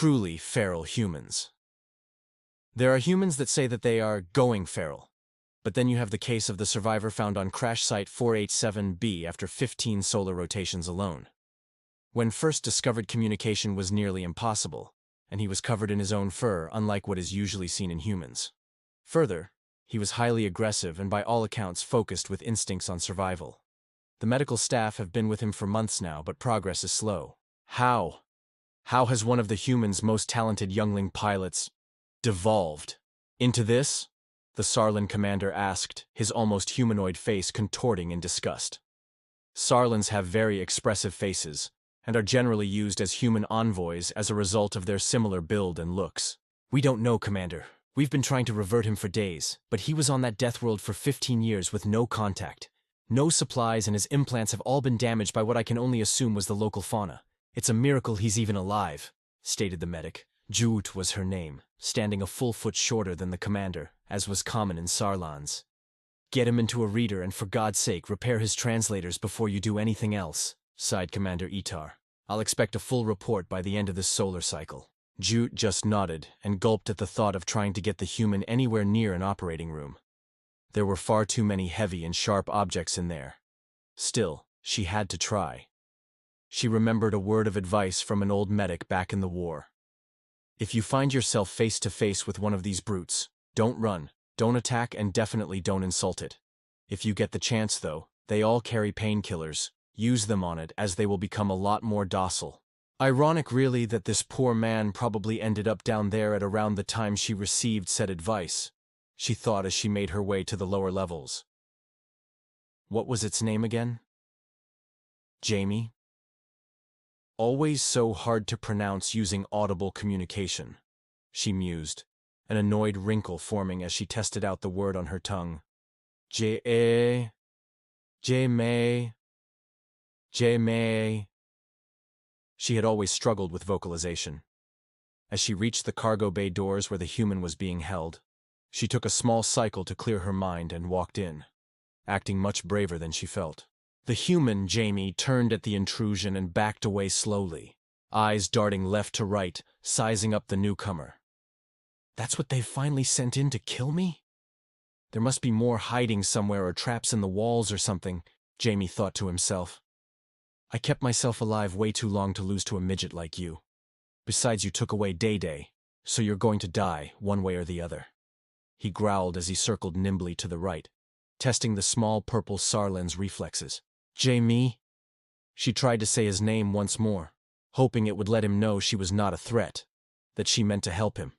truly feral humans. There are humans that say that they are going feral, but then you have the case of the survivor found on crash site 487B after 15 solar rotations alone. When first discovered, communication was nearly impossible, and he was covered in his own fur, unlike what is usually seen in humans. Further, he was highly aggressive and by all accounts focused with instincts on survival. The medical staff have been with him for months now, but progress is slow. How has one of the humans' most talented youngling pilots devolved into this? The Sarlan commander asked, his almost humanoid face contorting in disgust. Sarlans have very expressive faces, and are generally used as human envoys as a result of their similar build and looks. We don't know, Commander. We've been trying to revert him for days, but he was on that Deathworld for 15 years with no contact. No supplies, and his implants have all been damaged by what I can only assume was the local fauna. It's a miracle he's even alive, stated the medic. Juut was her name, standing a full foot shorter than the commander, as was common in Sarlans. Get him into a reader and for God's sake repair his translators before you do anything else, sighed Commander Itar. I'll expect a full report by the end of this solar cycle. Juut just nodded and gulped at the thought of trying to get the human anywhere near an operating room. There were far too many heavy and sharp objects in there. Still, she had to try. She remembered a word of advice from an old medic back in the war. If you find yourself face to face with one of these brutes, don't run, don't attack, and definitely don't insult it. If you get the chance though, they all carry painkillers. Use them on it, as they will become a lot more docile. Ironic really that this poor man probably ended up down there at around the time she received said advice, she thought as she made her way to the lower levels. What was its name again? Jamie? Always so hard to pronounce using audible communication, she mused, an annoyed wrinkle forming as she tested out the word on her tongue. Jamie. She had always struggled with vocalization. As she reached the cargo bay doors where the human was being held, she took a small cycle to clear her mind and walked in, acting much braver than she felt. The human, Jamie, turned at the intrusion and backed away slowly, eyes darting left to right, sizing up the newcomer. That's what they've finally sent in to kill me? There must be more hiding somewhere or traps in the walls or something, Jamie thought to himself. I kept myself alive way too long to lose to a midget like you. Besides, you took away Day, so you're going to die, one way or the other. He growled as he circled nimbly to the right, testing the small purple Sarlan's reflexes. Jamie? She tried to say his name once more, hoping it would let him know she was not a threat, that she meant to help him.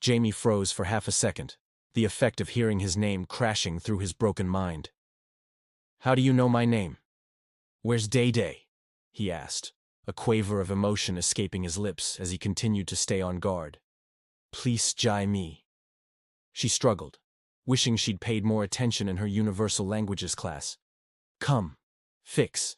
Jamie froze for half a second, the effect of hearing his name crashing through his broken mind. How do you know my name? Where's Day? He asked, a quaver of emotion escaping his lips as he continued to stay on guard. Please, Jamie. She struggled, wishing she'd paid more attention in her universal languages class. Come. Fix.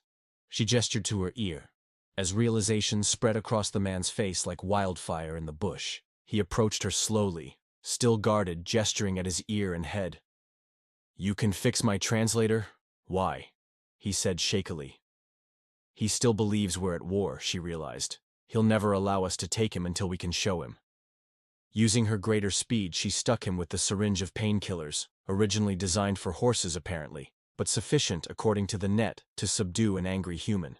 She gestured to her ear, as realization spread across the man's face like wildfire in the bush. He approached her slowly, still guarded, gesturing at his ear and head. You can fix my translator? Why? He said shakily. He still believes we're at war, she realized. He'll never allow us to take him until we can show him. Using her greater speed, she stuck him with the syringe of painkillers, originally designed for horses apparently, but sufficient, according to the net, to subdue an angry human.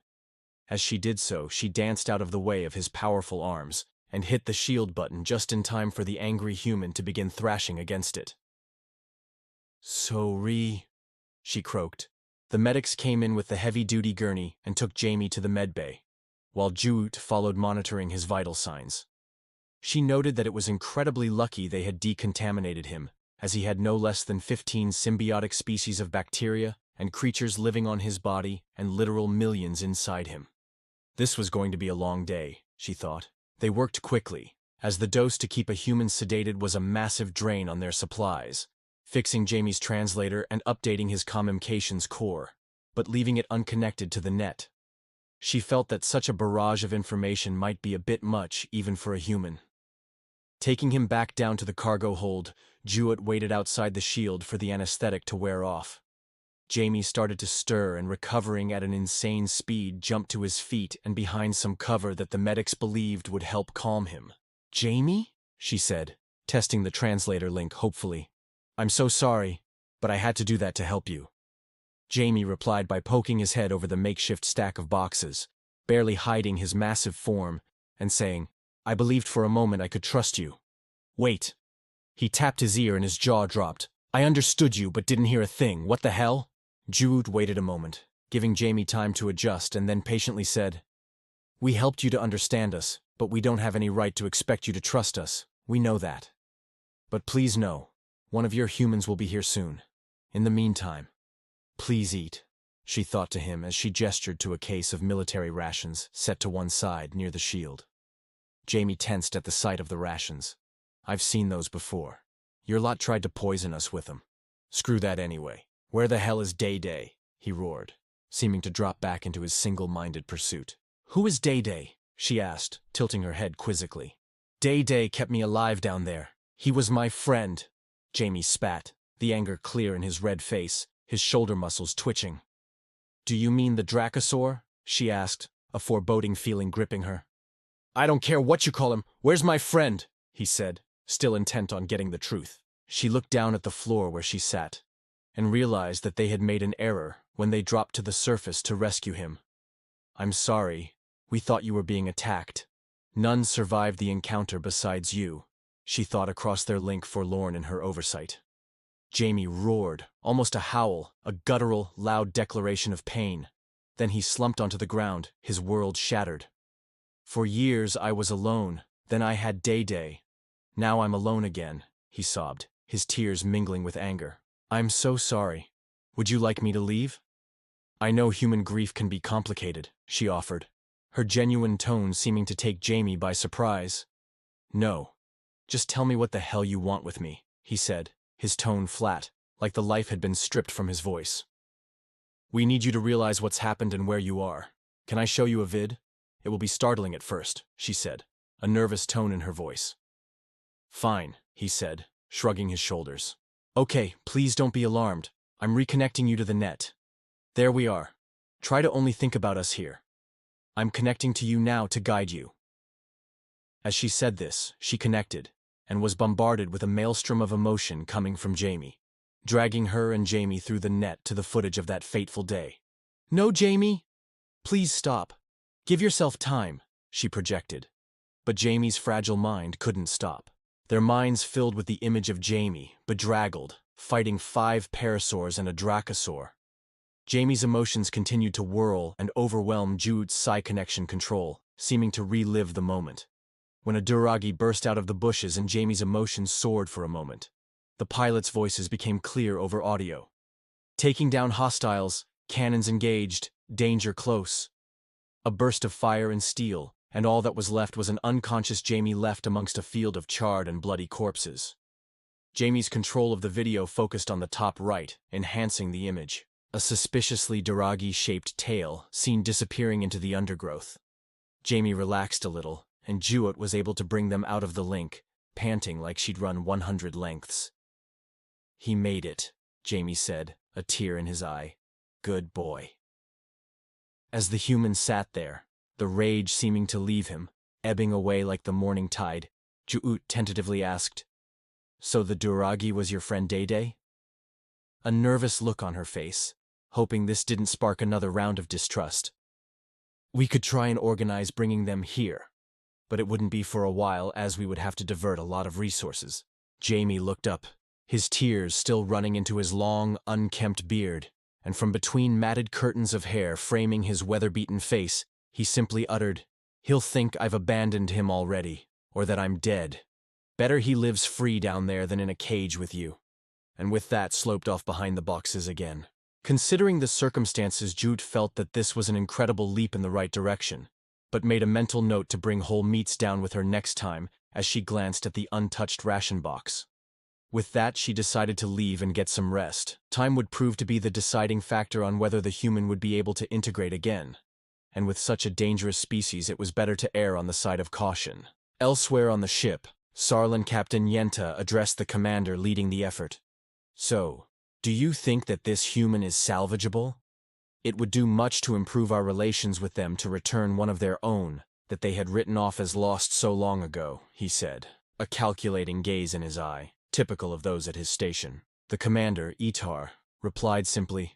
As she did so, she danced out of the way of his powerful arms, and hit the shield button just in time for the angry human to begin thrashing against it. Sorry, she croaked. The medics came in with the heavy-duty gurney and took Jamie to the medbay, while Juut followed monitoring his vital signs. She noted that it was incredibly lucky they had decontaminated him, as he had no less than 15 symbiotic species of bacteria and creatures living on his body and literal millions inside him. This was going to be a long day, she thought. They worked quickly, as the dose to keep a human sedated was a massive drain on their supplies, fixing Jamie's translator and updating his communications core, but leaving it unconnected to the net. She felt that such a barrage of information might be a bit much even for a human. Taking him back down to the cargo hold, Juut waited outside the shield for the anesthetic to wear off. Jamie started to stir and, recovering at an insane speed, jumped to his feet and behind some cover that the medics believed would help calm him. "Jamie?" she said, testing the translator link hopefully. "I'm so sorry, but I had to do that to help you." Jamie replied by poking his head over the makeshift stack of boxes, barely hiding his massive form, and saying, "I believed for a moment I could trust you." "Wait." He tapped his ear and his jaw dropped. "I understood you but didn't hear a thing. What the hell?" Jude waited a moment, giving Jamie time to adjust, and then patiently said, "We helped you to understand us, but we don't have any right to expect you to trust us. We know that. But please know, one of your humans will be here soon. In the meantime, please eat," she thought to him as she gestured to a case of military rations set to one side near the shield. Jamie tensed at the sight of the rations. "I've seen those before. Your lot tried to poison us with them. Screw that anyway. Where the hell is Day-Day?" he roared, seeming to drop back into his single-minded pursuit. "Who is Day-Day?" she asked, tilting her head quizzically. "Day-Day kept me alive down there. He was my friend." Jamie spat, the anger clear in his red face, his shoulder muscles twitching. "Do you mean the Dracosaur?" she asked, a foreboding feeling gripping her. "I don't care what you call him. Where's my friend?" he said, still intent on getting the truth. She looked down at the floor where she sat, and realized that they had made an error when they dropped to the surface to rescue him. "I'm sorry. We thought you were being attacked. None survived the encounter besides you," she thought across their link, forlorn in her oversight. Jamie roared, almost a howl, a guttural, loud declaration of pain. Then he slumped onto the ground, his world shattered. "For years I was alone, then I had Day-Day. Now I'm alone again," he sobbed, his tears mingling with anger. "I'm so sorry. Would you like me to leave?" "I know human grief can be complicated," she offered, her genuine tone seeming to take Jamie by surprise. "No. Just tell me what the hell you want with me," he said, his tone flat, like the life had been stripped from his voice. "We need you to realize what's happened and where you are. Can I show you a vid? It will be startling at first," she said, a nervous tone in her voice. "Fine," he said, shrugging his shoulders. "Okay, please don't be alarmed. I'm reconnecting you to the net. There we are. Try to only think about us here. I'm connecting to you now to guide you." As she said this, she connected, and was bombarded with a maelstrom of emotion coming from Jamie, dragging her and Jamie through the net to the footage of that fateful day. "No, Jamie! Please stop. Give yourself time," she projected. But Jamie's fragile mind couldn't stop. Their minds filled with the image of Jamie, bedraggled, fighting 5 parasaurs and a dracosaur. Jamie's emotions continued to whirl and overwhelm Jude's psi-connection control, seeming to relive the moment. When a Duragi burst out of the bushes and Jamie's emotions soared for a moment, the pilots' voices became clear over audio. "Taking down hostiles, cannons engaged, danger close." A burst of fire and steel, and all that was left was an unconscious Jamie left amongst a field of charred and bloody corpses. Jamie's control of the video focused on the top right, enhancing the image. A suspiciously Duragi-shaped tail seen disappearing into the undergrowth. Jamie relaxed a little, and Jewett was able to bring them out of the link, panting like she'd run 100 lengths. "He made it," Jamie said, a tear in his eye. "Good boy." As the human sat there, the rage seeming to leave him, ebbing away like the morning tide, Jewett tentatively asked, "So the Duragi was your friend Day-Day?" A nervous look on her face, hoping this didn't spark another round of distrust. "We could try and organize bringing them here, but it wouldn't be for a while as we would have to divert a lot of resources." Jamie looked up, his tears still running into his long, unkempt beard, and from between matted curtains of hair framing his weather-beaten face, he simply uttered, "He'll think I've abandoned him already, or that I'm dead. Better he lives free down there than in a cage with you." And with that sloped off behind the boxes again. Considering the circumstances, Jude felt that this was an incredible leap in the right direction, but made a mental note to bring whole meats down with her next time as she glanced at the untouched ration box. With that, she decided to leave and get some rest. Time would prove to be the deciding factor on whether the human would be able to integrate again. And with such a dangerous species, it was better to err on the side of caution. Elsewhere on the ship, Sarlan Captain Yenta addressed the commander leading the effort. "So, Do you think that this human is salvageable? It would do much to improve our relations with them to return one of their own that they had written off as lost so long ago, he said, a calculating gaze in his eye, typical of those at his station. The commander, Itar, replied simply,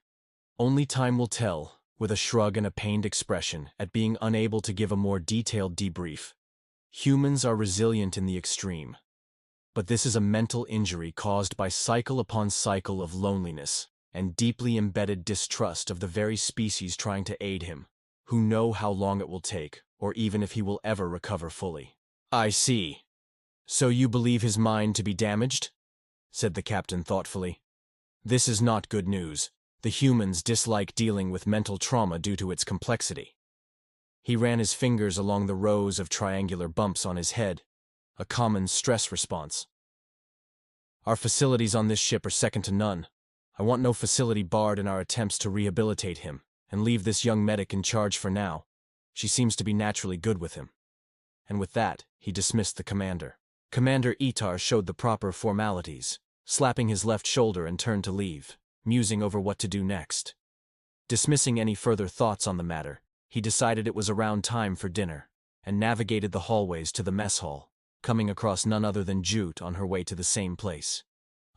"Only time will tell," with a shrug and a pained expression at being unable to give a more detailed debrief. Humans are resilient in the extreme. But this is a mental injury caused by cycle upon cycle of loneliness and deeply embedded distrust of the very species trying to aid him, who know how long it will take, or even if he will ever recover fully. "I see. So you believe his mind to be damaged?" said the captain thoughtfully. "This is not good news. The humans dislike dealing with mental trauma due to its complexity." He ran his fingers along the rows of triangular bumps on his head, a common stress response. "Our facilities on this ship are second to none. I want no facility barred in our attempts to rehabilitate him, and leave this young medic in charge for now. She seems to be naturally good with him." And with that, he dismissed the commander. Commander Itar showed the proper formalities, slapping his left shoulder and turned to leave, musing over what to do next. Dismissing any further thoughts on the matter, he decided it was around time for dinner, and navigated the hallways to the mess hall, coming across none other than Jute on her way to the same place.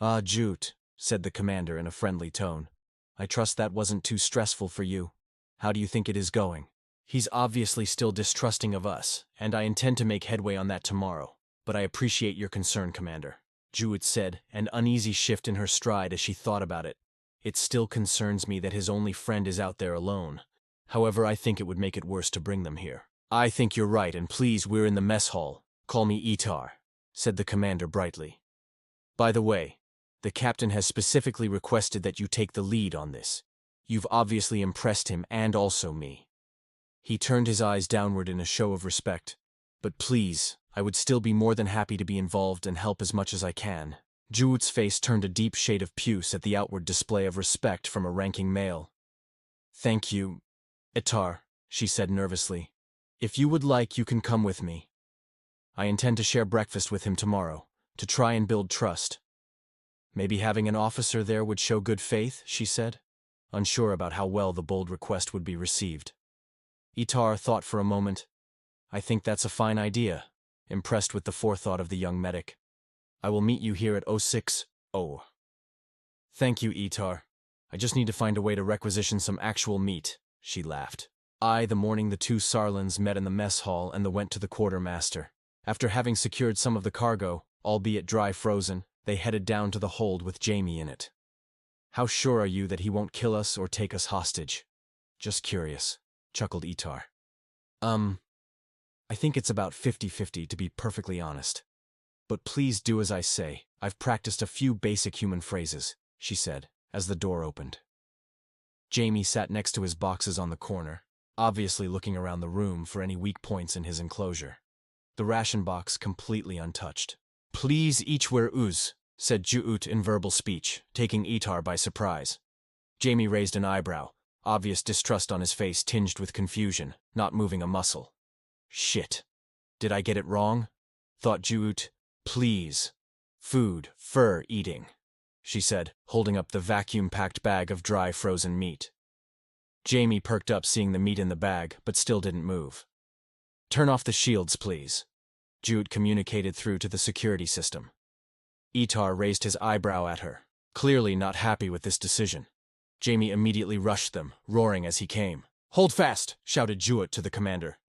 "Ah, Jute," said the commander in a friendly tone. "I trust that wasn't too stressful for you. How do you think it is going?" "He's obviously still distrusting of us, and I intend to make headway on that tomorrow, but I appreciate your concern, Commander," Jewett said, an uneasy shift in her stride as she thought about it. "It still concerns me that his only friend is out there alone. However, I think it would make it worse to bring them here." "I think you're right, and please, we're in the mess hall. Call me Itar," said the commander brightly. "By the way, the captain has specifically requested that you take the lead on this. You've obviously impressed him and also me." He turned his eyes downward in a show of respect. "But please, I would still be more than happy to be involved and help as much as I can." Juut's face turned a deep shade of puce at the outward display of respect from a ranking male. "Thank you, Itar," she said nervously. "If you would like, you can come with me. I intend to share breakfast with him tomorrow, to try and build trust." "Maybe having an officer there would show good faith," she said, unsure about how well the bold request would be received. Itar thought for a moment. "I think that's a fine idea," impressed with the forethought of the young medic. "I will meet you here at 060. "Thank you, Itar. I just need to find a way to requisition some actual meat," she laughed. The morning the two Sarlans met in the mess hall and went to the quartermaster. After having secured some of the cargo, albeit dry frozen, they headed down to the hold with Jamie in it. "How sure are you that he won't kill us or take us hostage?" "Just curious," chuckled Itar. I think it's about 50-50 to be perfectly honest. But please do as I say. I've practiced a few basic human phrases," she said, as the door opened. Jamie sat next to his boxes on the corner, obviously looking around the room for any weak points in his enclosure. The ration box completely untouched. "Please each wear uz," said Juut in verbal speech, taking Itar by surprise. Jamie raised an eyebrow, obvious distrust on his face tinged with confusion, not moving a muscle. "Shit. Did I get it wrong?" thought Juut. "Please. Food, fur eating," she said, holding up the vacuum-packed bag of dry frozen meat. Jamie perked up seeing the meat in the bag, but still didn't move. "Turn off the shields, please," Juut communicated through to the security system. Itar raised his eyebrow at her, clearly not happy with this decision. Jamie immediately rushed them, roaring as he came. "Hold fast!" shouted Juut to the commander.